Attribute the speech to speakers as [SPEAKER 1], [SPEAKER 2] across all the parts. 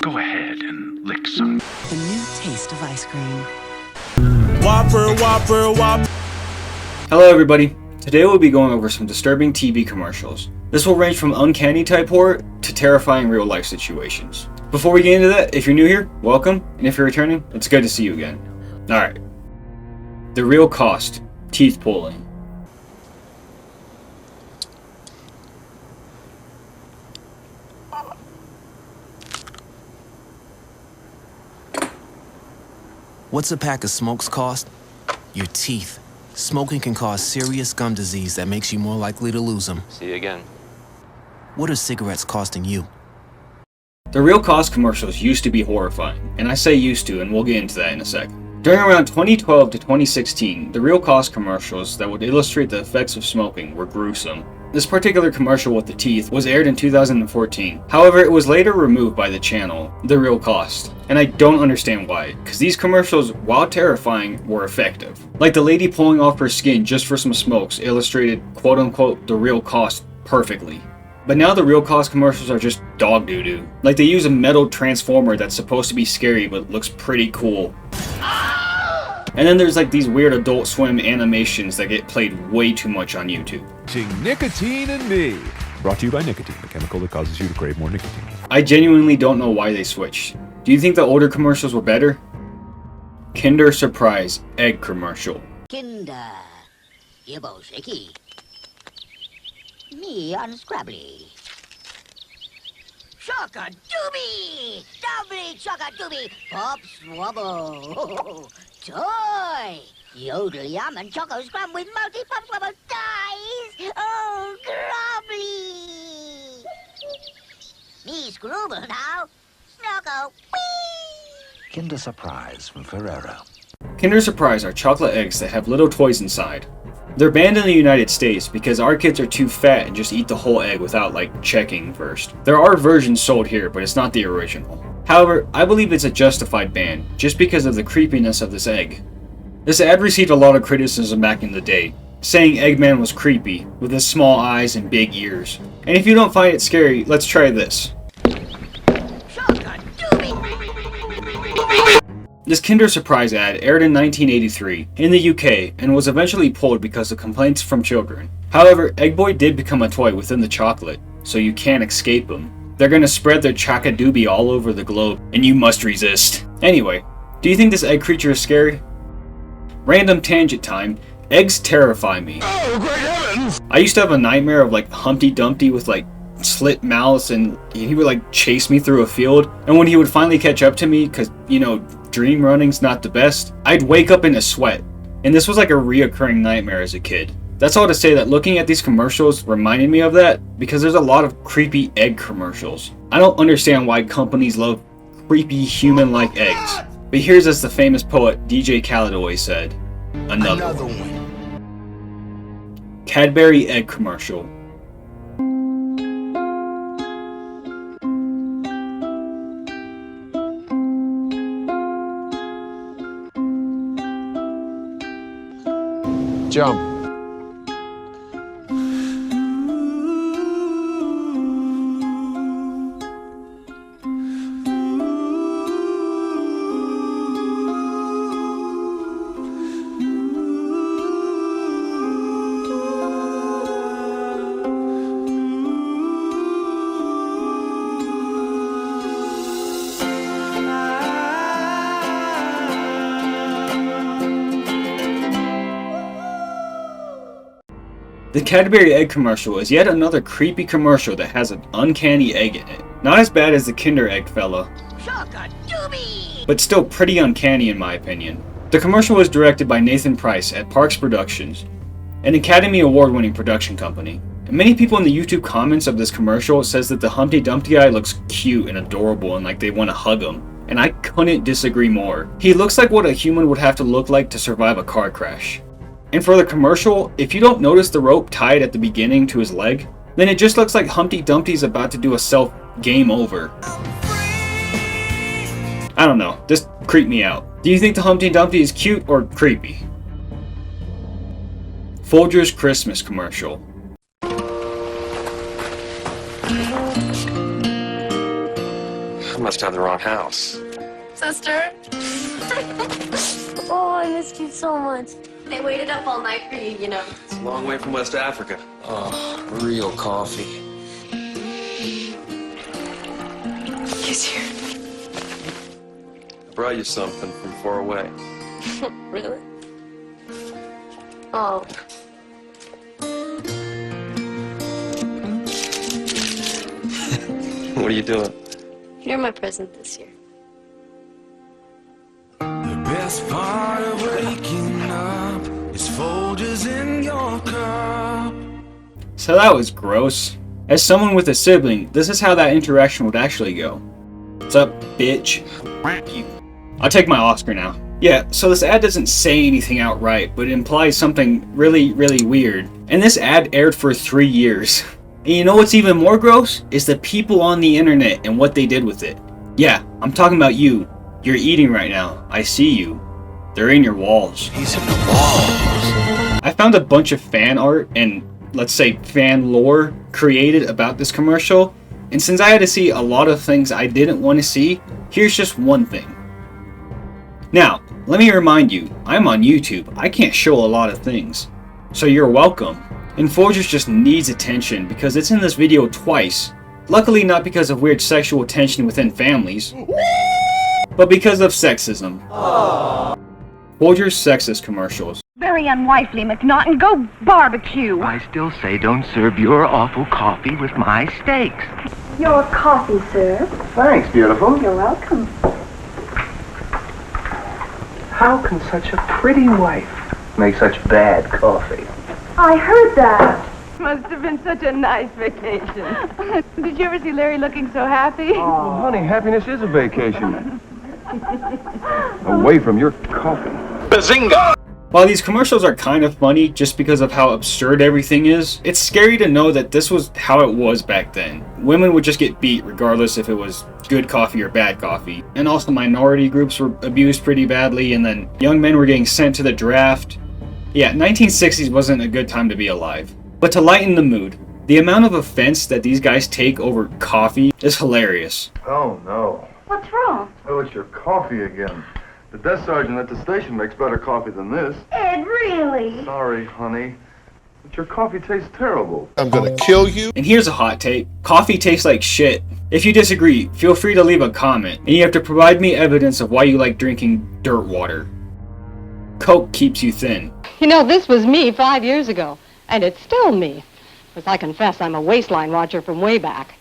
[SPEAKER 1] Go ahead and lick some.
[SPEAKER 2] The new taste of ice cream.
[SPEAKER 3] Whopper, Whopper, Whopper.
[SPEAKER 4] Hello everybody. Today we'll be going over some disturbing TV commercials. This will range from uncanny type horror to terrifying real life situations. Before we get into that, if you're new here, welcome, and if you're returning, it's good to see you again. Alright. The real cost. Teeth pulling.
[SPEAKER 5] What's a pack of smokes cost? Your teeth. Smoking can cause serious gum disease that makes you more likely to lose them.
[SPEAKER 6] See you again.
[SPEAKER 5] What are cigarettes costing you?
[SPEAKER 4] The real cost commercials used to be horrifying, and I say used to, and we'll get into that in a second. During around 2012 to 2016, the real cost commercials that would illustrate the effects of smoking were gruesome. This particular commercial with the teeth was aired in 2014. However, it was later removed by the channel, The Real Cost. And I don't understand why, because these commercials, while terrifying, were effective. Like the lady pulling off her skin just for some smokes illustrated quote-unquote the real cost perfectly. But now the real cost commercials are just dog doo-doo. Like they use a metal transformer that's supposed to be scary but looks pretty cool. And then there's like these weird Adult Swim animations that get played way too much on YouTube.
[SPEAKER 7] Nicotine and Me. Brought to you by nicotine, the chemical that causes you to crave more nicotine.
[SPEAKER 4] I genuinely don't know why they switched. Do you think the older commercials were better? Kinder Surprise Egg Commercial.
[SPEAKER 8] Kinder, Yibbo Shaky. Me unscrabbly. Chocka doobie! Doubly chocka doobie! Pop swabble! Toy! Yodel yum and choco scrum with multi pop swabble dies! Oh, grubbly! Me scrubble now! Snuggle! Whee!
[SPEAKER 1] Kinder Surprise from Ferrero.
[SPEAKER 4] Kinder Surprise are chocolate eggs that have little toys inside. They're banned in the United States because our kids are too fat and just eat the whole egg without like checking first. There are versions sold here, but it's not the original. However, I believe it's a justified ban, just because of the creepiness of this egg. This ad received a lot of criticism back in the day, saying Eggman was creepy, with his small eyes and big ears. And if you don't find it scary, let's try this. This Kinder Surprise ad aired in 1983 in the UK and was eventually pulled because of complaints from children. However, Egg Boy did become a toy within the chocolate, so you can't escape them. They're gonna spread their chock-a-doobie all over the globe, and you must resist. Anyway, do you think this egg creature is scary? Random tangent time. Eggs terrify me.
[SPEAKER 3] Oh, great heavens!
[SPEAKER 4] I used to have a nightmare of like Humpty Dumpty with like slit mouths, and he would like chase me through a field, and when he would finally catch up to me, cause you know, dream running's not the best, I'd wake up in a sweat. And this was like a reoccurring nightmare as a kid. That's all to say that looking at these commercials reminded me of that, because there's a lot of creepy egg commercials. I don't understand why companies love creepy human-like eggs. But here's as the famous poet DJ Khaled always said, another one. Cadbury Egg Commercial.
[SPEAKER 7] Jump.
[SPEAKER 4] The Cadbury Egg Commercial is yet another creepy commercial that has an uncanny egg in it. Not as bad as the Kinder Egg fella, but still pretty uncanny in my opinion. The commercial was directed by Nathan Price at Parks Productions, an Academy Award-winning production company. And many people in the YouTube comments of this commercial says that the Humpty Dumpty guy looks cute and adorable and like they want to hug him. And I couldn't disagree more. He looks like what a human would have to look like to survive a car crash. And for the commercial, if you don't notice the rope tied at the beginning to his leg, then it just looks like Humpty Dumpty's about to do a self game over. I don't know, just creep me out. Do you think the Humpty Dumpty is cute or creepy? Folgers Christmas commercial.
[SPEAKER 6] I must have the wrong house.
[SPEAKER 9] Sister?
[SPEAKER 10] Oh, I missed you so much.
[SPEAKER 9] They waited up all night for you, you know.
[SPEAKER 6] It's a long way from West Africa. Oh, real coffee.
[SPEAKER 9] Kiss you.
[SPEAKER 6] I brought you something from far away.
[SPEAKER 9] Really? Oh.
[SPEAKER 6] What are you doing?
[SPEAKER 9] You're my present this year.
[SPEAKER 11] The best part of waking up is Folgers in your cup.
[SPEAKER 4] So that was gross. As someone with a sibling, this is how that interaction would actually go. What's up, bitch? You. I'll take my Oscar now. Yeah, so this ad doesn't say anything outright, but it implies something really, really weird. And this ad aired for 3 years. And you know what's even more gross? Is the people on the internet and what they did with it. Yeah, I'm talking about you. You're eating right now. I see you. They're in your walls.
[SPEAKER 11] He's in the walls.
[SPEAKER 4] I found a bunch of fan art and, let's say, fan lore created about this commercial. And since I had to see a lot of things I didn't want to see, here's just one thing. Now, let me remind you, I'm on YouTube. I can't show a lot of things. So you're welcome. And Folgers just needs attention because it's in this video twice. Luckily not because of weird sexual tension within families, but because of sexism. Folgers sexist commercials.
[SPEAKER 12] Very unwifely, McNaughton. Go barbecue.
[SPEAKER 1] I still say don't serve your awful coffee with my steaks.
[SPEAKER 12] Your coffee, sir.
[SPEAKER 1] Thanks, beautiful.
[SPEAKER 12] You're welcome.
[SPEAKER 1] How can such a pretty wife make such bad coffee?
[SPEAKER 12] I heard that. Must have been such a nice vacation. Did you ever see Larry looking so happy?
[SPEAKER 13] Oh, honey, happiness is a vacation. Away from your coffee.
[SPEAKER 1] Bazinga!
[SPEAKER 4] While these commercials are kind of funny just because of how absurd everything is, it's scary to know that this was how it was back then. Women would just get beat regardless if it was good coffee or bad coffee. And also minority groups were abused pretty badly, and then young men were getting sent to the draft. Yeah, 1960s wasn't a good time to be alive. But to lighten the mood, the amount of offense that these guys take over coffee is hilarious.
[SPEAKER 13] Oh, no.
[SPEAKER 12] What's wrong?
[SPEAKER 13] Oh, it's your coffee again. The desk sergeant at the station makes better coffee than this.
[SPEAKER 12] Ed, really?
[SPEAKER 13] Sorry, honey. But your coffee tastes terrible.
[SPEAKER 14] I'm gonna kill you.
[SPEAKER 4] And here's a hot take. Coffee tastes like shit. If you disagree, feel free to leave a comment. And you have to provide me evidence of why you like drinking dirt water. Coke keeps you thin.
[SPEAKER 15] You know, this was me 5 years ago. And it's still me. Because I confess I'm a waistline watcher from way back.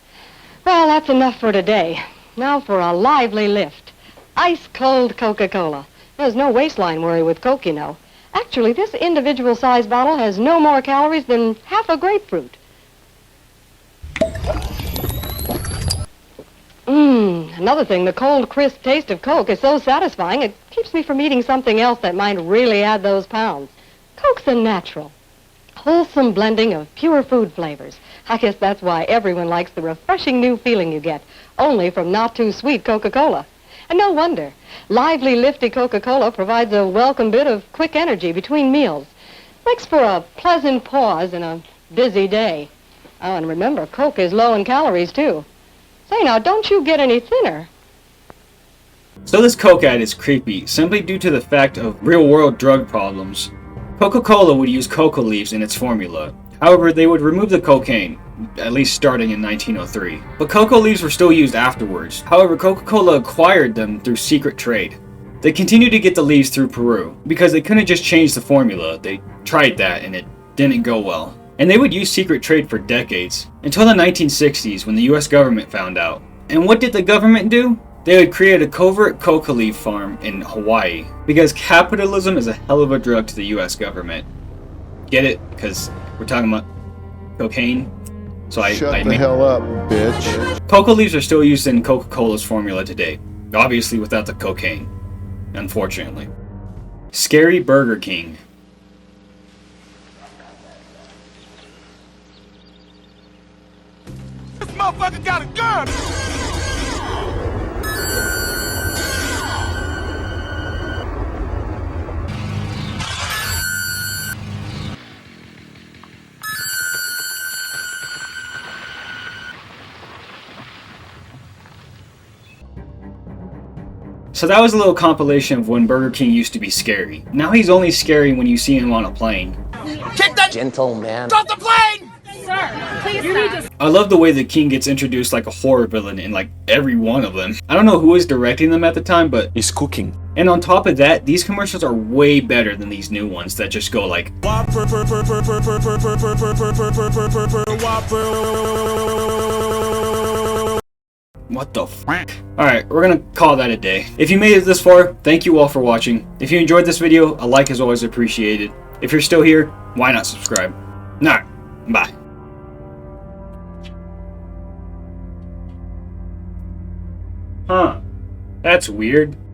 [SPEAKER 15] Well, that's enough for today. Now for a lively lift. Ice-cold Coca-Cola. There's no waistline worry with Coke, you know. Actually, this individual-sized bottle has no more calories than half a grapefruit. Another thing, the cold, crisp taste of Coke is so satisfying, it keeps me from eating something else that might really add those pounds. Coke's a natural, wholesome blending of pure food flavors. I guess that's why everyone likes the refreshing new feeling you get, only from not-too-sweet Coca-Cola. And no wonder. Lively, lifty Coca-Cola provides a welcome bit of quick energy between meals. Makes for a pleasant pause in a busy day. Oh, and remember, Coke is low in calories, too. Say, now, don't you get any thinner.
[SPEAKER 4] So this Coke ad is creepy, simply due to the fact of real-world drug problems. Coca-Cola would use coca leaves in its formula. However, they would remove the cocaine, at least starting in 1903. But cocoa leaves were still used afterwards. However, Coca-Cola acquired them through secret trade. They continued to get the leaves through Peru, because they couldn't just change the formula. They tried that and it didn't go well. And they would use secret trade for decades, until the 1960s when the US government found out. And what did the government do? They would create a covert coca leaf farm in Hawaii, because capitalism is a hell of a drug to the US government. Get it? Because we're talking about cocaine. So
[SPEAKER 14] Shut the hell up, bitch.
[SPEAKER 4] Coca leaves are still used in Coca-Cola's formula today. Obviously without the cocaine. Unfortunately. Scary Burger King.
[SPEAKER 3] This motherfucker got a gun!
[SPEAKER 4] So that was a little compilation of when Burger King used to be scary. Now he's only scary when you see him on a plane.
[SPEAKER 3] Kick that
[SPEAKER 5] Gentleman.
[SPEAKER 3] off the plane!
[SPEAKER 12] Sir, please stop.
[SPEAKER 4] I love the way the King gets introduced like a horror villain in like every one of them. I don't know who was directing them at the time, but
[SPEAKER 7] He's cooking.
[SPEAKER 4] and on top of that, these commercials are way better than these new ones that just go like what the f***? Alright, we're gonna call that a day. If you made it this far, thank you all for watching. If you enjoyed this video, a like is always appreciated. If you're still here, why not subscribe? Alright, bye. Huh. That's weird.